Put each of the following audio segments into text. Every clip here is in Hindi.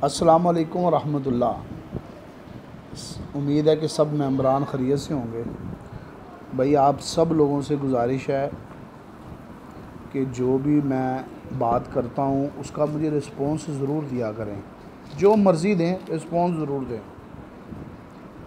अस्सलाम वालेकुम रहमतुल्लाह। उम्मीद है कि सब मेंबरान खैरियत से होंगे। भाई आप सब लोगों से गुजारिश है कि जो भी मैं बात करता हूँ उसका मुझे रिस्पॉन्स ज़रूर दिया करें, जो मर्ज़ी दें रिस्पॉन्स ज़रूर दें।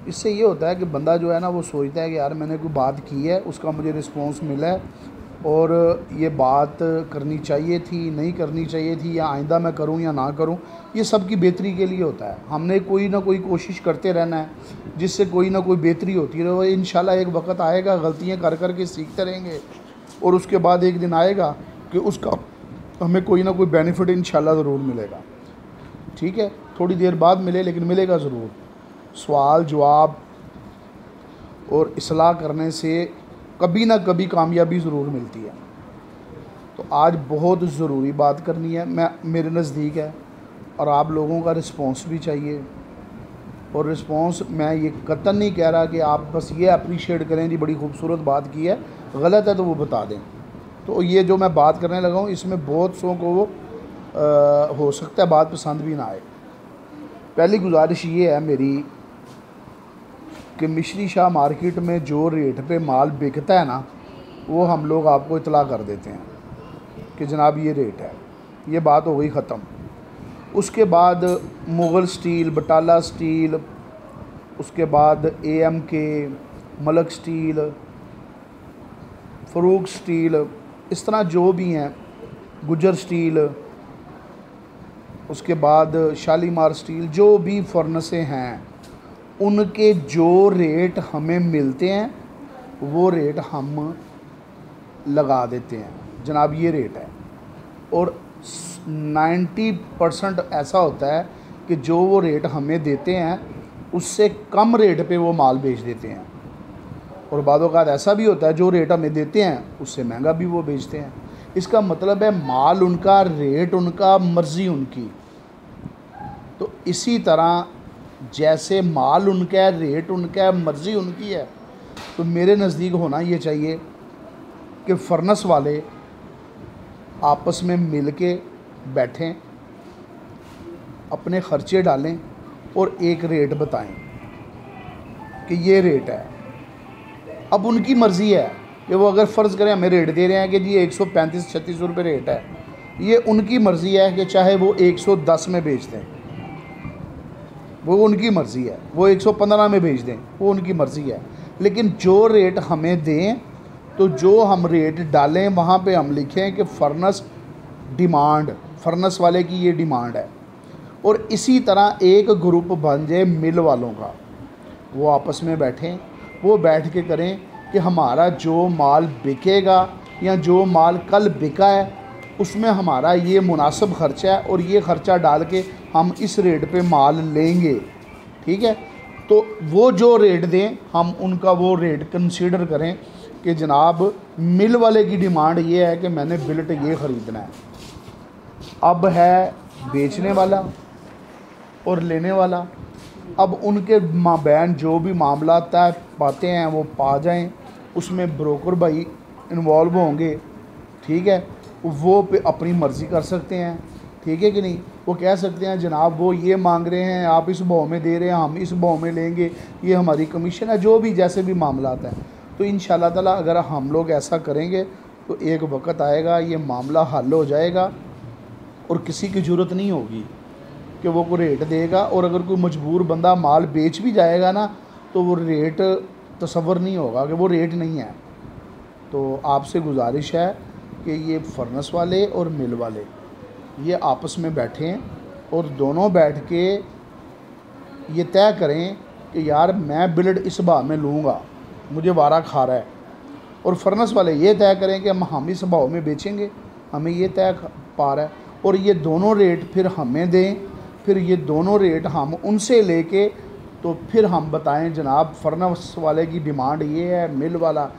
इससे ये होता है कि बंदा जो है ना वो सोचता है कि यार मैंने कोई बात की है, उसका मुझे रिस्पॉन्स मिला है और ये बात करनी चाहिए थी, नहीं करनी चाहिए थी, या आइंदा मैं करूं या ना करूं। ये सब की बेहतरी के लिए होता है। हमने कोई ना कोई कोशिश करते रहना है जिससे कोई ना कोई बेहतरी होती रहे। इंशाल्लाह एक वक्त आएगा, गलतियां कर कर के सीखते रहेंगे और उसके बाद एक दिन आएगा कि उसका हमें कोई ना कोई बेनिफिट इंशाल्लाह ज़रूर मिलेगा। ठीक है, थोड़ी देर बाद मिले लेकिन मिलेगा ज़रूर। सवाल जवाब और इस्लाह करने से कभी ना कभी कामयाबी ज़रूर मिलती है। तो आज बहुत ज़रूरी बात करनी है, मेरे नज़दीक है, और आप लोगों का रिस्पॉन्स भी चाहिए। और रिस्पॉन्स मैं ये कतई नहीं कह रहा कि आप बस ये अप्रीशिएट करें जी बड़ी खूबसूरत बात की है, गलत है तो वो बता दें। तो ये जो मैं बात करने लगा हूँ इसमें बहुत सौ को हो सकता है बात पसंद भी ना आए। पहली गुजारिश ये है मेरी कि मिश्री शाह मार्केट में जो रेट पे माल बिकता है ना, वो हम लोग आपको इतला कर देते हैं कि जनाब ये रेट है। ये बात हो गई ख़त्म। उसके बाद मुग़ल स्टील, बटाला स्टील, उसके बाद AMK, Malak steel, Farooq steel, इस तरह जो भी हैं, गुजर स्टील, उसके बाद शालीमार स्टील, जो भी फर्नेसें हैं उनके जो रेट हमें मिलते हैं वो रेट हम लगा देते हैं। जनाब ये रेट है। और 90% ऐसा होता है कि जो वो रेट हमें देते हैं उससे कम रेट पे वो माल बेच देते हैं। और बाद ऐसा भी होता है जो रेट हमें देते हैं उससे महंगा भी वो बेचते हैं। इसका मतलब है माल उनका, रेट उनका, मर्ज़ी उनकी। तो इसी तरह जैसे माल उनका है, रेट उनका है, मर्ज़ी उनकी है, तो मेरे नज़दीक होना ये चाहिए कि फर्नेस वाले आपस में मिल के बैठें, अपने ख़र्चे डालें और एक रेट बताएं कि ये रेट है। अब उनकी मर्ज़ी है कि वो अगर फ़र्ज़ करें हमें रेट दे रहे हैं कि जी 135-36 रुपये रेट है, ये उनकी मर्ज़ी है कि चाहे वो 110 में बेच दें, वो उनकी मर्ज़ी है। वो 115 में बेच दें, वो उनकी मर्ज़ी है। लेकिन जो रेट हमें दें, तो जो हम रेट डालें वहाँ पे हम लिखें कि फर्नेस डिमांड, फर्नेस वाले की ये डिमांड है। और इसी तरह एक ग्रुप बन जाए मिल वालों का, वो आपस में बैठें, वो बैठ के करें कि हमारा जो माल बिकेगा या जो माल कल बिका है उसमें हमारा ये मुनासिब ख़र्चा है और ये ख़र्चा डाल के हम इस रेट पे माल लेंगे। ठीक है, तो वो जो रेट दें हम उनका वो रेट कंसीडर करें कि जनाब मिल वाले की डिमांड ये है कि मैंने बिल्ट ये ख़रीदना है। अब है बेचने वाला और लेने वाला, अब उनके माबैन जो भी मामला तय पाते हैं वो पा जाएं, उसमें ब्रोकर भाई इन्वॉल्व होंगे। ठीक है, वो पे अपनी मर्ज़ी कर सकते हैं। ठीक है कि नहीं, वो कह सकते हैं जनाब वो ये मांग रहे हैं, आप इस भाव में दे रहे हैं, हम इस भाव में लेंगे, ये हमारी कमीशन है, जो भी जैसे भी मामला आता है। तो इंशाल्लाह ताला अगर हम लोग ऐसा करेंगे तो एक वक्त आएगा ये मामला हल हो जाएगा और किसी की ज़रूरत नहीं होगी कि वो कोई रेट देगा। और अगर कोई मजबूर बंदा माल बेच भी जाएगा ना तो वो रेट तसव्वुर नहीं होगा कि वो रेट नहीं है। तो आपसे गुजारिश है कि ये फर्नेस वाले और मिल वाले ये आपस में बैठें और दोनों बैठ के ये तय करें कि यार मैं बिल्ड इस भाव में लूँगा, मुझे वारा खा रहा है। और फर्नेस वाले ये तय करें कि हम इस भाव में बेचेंगे, हमें ये तय पा रहा है। और ये दोनों रेट फिर हमें दें, फिर ये दोनों रेट हम उनसे लेके तो फिर हम बताएं जनाब फर्नेस वाले की डिमांड ये है, मिल वाला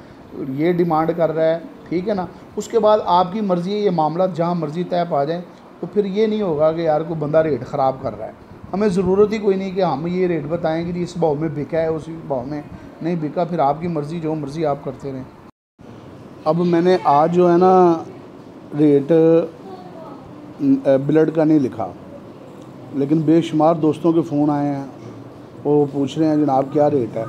ये डिमांड कर रहा है। ठीक है ना, उसके बाद आपकी मर्ज़ी है, ये मामला जहाँ मर्ज़ी तय पा जाए। तो फिर ये नहीं होगा कि यार कोई बंदा रेट ख़राब कर रहा है। हमें ज़रूरत ही कोई नहीं कि हम ये रेट बताएं कि इस भाव में बिका है, उसी भाव में नहीं बिका। फिर आपकी मर्ज़ी, जो मर्ज़ी आप करते रहें। अब मैंने आज जो है ना रेट ब्लड का नहीं लिखा, लेकिन बेशुमार दोस्तों के फ़ोन आए हैं, वो पूछ रहे हैं जनाब क्या रेट है।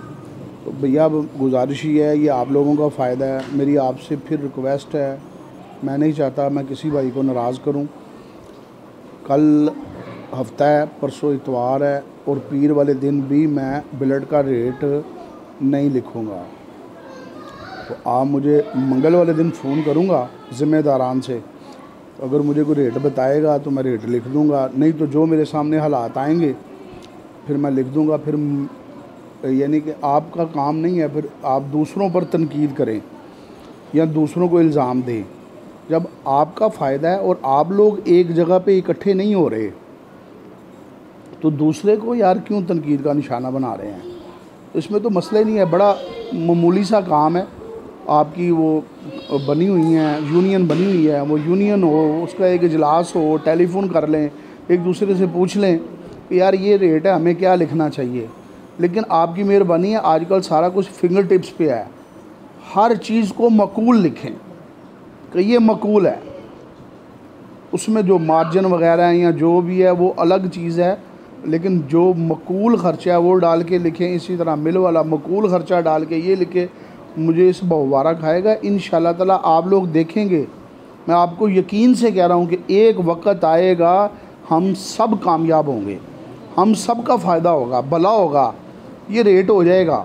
तो भैया अब गुजारिश ही है, ये आप लोगों का फ़ायदा है, मेरी आपसे फिर रिक्वेस्ट है, मैं नहीं चाहता मैं किसी भाई को नाराज़ करूं। कल हफ्ता है, परसों इतवार है और पीर वाले दिन भी मैं ब्लड का रेट नहीं लिखूँगा। तो आप मुझे मंगल वाले दिन फ़ोन करूँगा ज़िम्मेदारान से, तो अगर मुझे कोई रेट बताएगा तो मैं रेट लिख दूँगा, नहीं तो जो मेरे सामने हालात आएंगे फिर मैं लिख दूँगा। फिर यानी कि आपका काम नहीं है फिर आप दूसरों पर तनकीद करें या दूसरों को इल्ज़ाम दें। जब आपका फ़ायदा है और आप लोग एक जगह पे इकट्ठे नहीं हो रहे तो दूसरे को यार क्यों तनकीद का निशाना बना रहे हैं। इसमें तो मसला ही नहीं है, बड़ा मामूली सा काम है। आपकी वो बनी हुई हैं, यूनियन बनी हुई है, वो यूनियन हो, उसका एक इजलास हो, टेलीफोन कर लें, एक दूसरे से पूछ लें कि यार ये रेट है, हमें क्या लिखना चाहिए। लेकिन आपकी मेहरबानी है, आजकल सारा कुछ फिंगर टिप्स पे है, हर चीज़ को मकूल लिखें कि ये मकूल है, उसमें जो मार्जिन वगैरह है या जो भी है वो अलग चीज़ है, लेकिन जो मकूल ख़र्चा है वो डाल के लिखें। इसी तरह मिल वाला मकूल ख़र्चा डाल के ये लिखे, मुझे इस बहुवारा खाएगा। इंशाल्लाह ताला आप लोग देखेंगे, मैं आपको यकीन से कह रहा हूँ कि एक वक्त आएगा हम सब कामयाब होंगे, हम सब का फ़ायदा होगा, भला होगा। ये रेट हो जाएगा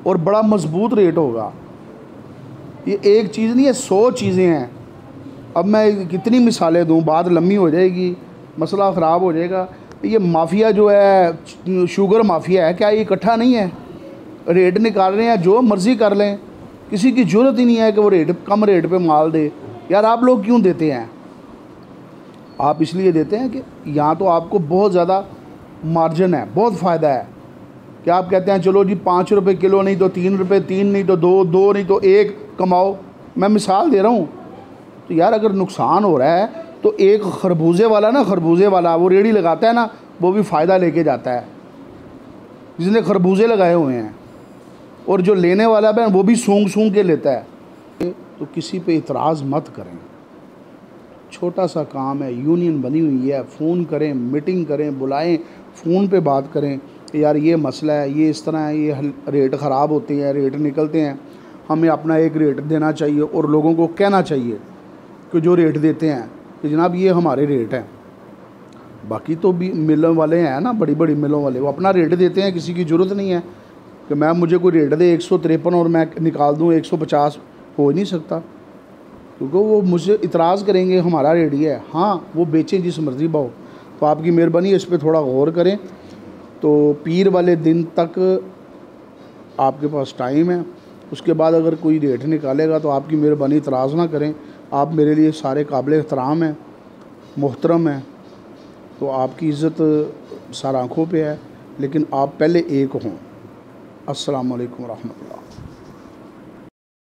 और बड़ा मजबूत रेट होगा। ये एक चीज़ नहीं है, 100 चीज़ें हैं। अब मैं कितनी मिसालें दूँ, बात लम्बी हो जाएगी, मसला ख़राब हो जाएगा। ये माफिया जो है, शुगर माफिया है, क्या ये इकट्ठा नहीं है? रेट निकाल रहे हैं, जो मर्ज़ी कर लें, किसी की ज़रूरत ही नहीं है कि वो रेट कम रेट पे माल दे। यार आप लोग क्यों देते हैं? आप इसलिए देते हैं कि यहाँ तो आपको बहुत ज़्यादा मार्जिन है, बहुत फ़ायदा है। कि आप कहते हैं चलो जी 5 रुपये किलो नहीं तो 3 रुपये, 3 नहीं तो 2, 2 नहीं तो 1 कमाओ। मैं मिसाल दे रहा हूँ। तो यार अगर नुकसान हो रहा है तो एक खरबूजे वाला ना, खरबूजे वाला वो रेड़ी लगाता है ना, वो भी फ़ायदा लेके जाता है, जिसने खरबूजे लगाए हुए हैं। और जो लेने वाला है वो भी सूंघ के लेता है। तो किसी पे इतराज़ मत करें, छोटा सा काम है, यूनियन बनी हुई है, फ़ोन करें, मीटिंग करें, बुलाएं, फ़ोन पे बात करें यार ये मसला है, ये इस तरह है, ये रेट ख़राब होते हैं, रेट निकलते हैं, हमें अपना एक रेट देना चाहिए और लोगों को कहना चाहिए कि जो रेट देते हैं कि जनाब ये हमारे रेट हैं। बाकी तो भी मिलों वाले हैं ना, बड़ी बड़ी मिलों वाले, वो अपना रेट देते हैं, किसी की ज़रूरत नहीं है कि मैं मुझे कोई रेट दे 153 और मैं निकाल दूँ 150, हो ही नहीं सकता, क्योंकि वो मुझसे इतराज़ करेंगे हमारा रेट ही है। हाँ वो बेचें जिस मर्ज़ी भाव। तो आपकी मेहरबानी इस पर थोड़ा गौर करें। तो पीर वाले दिन तक आपके पास टाइम है, उसके बाद अगर कोई रेट निकालेगा तो आपकी मेहरबानी इतराज़ ना करें। आप मेरे लिए सारे काबिल एहतराम हैं, मोहतरम हैं, तो आपकी इज़्ज़त सर आँखों पे है, लेकिन आप पहले एक हों। अस्सलाम वालेकुम रहमतुल्लाह।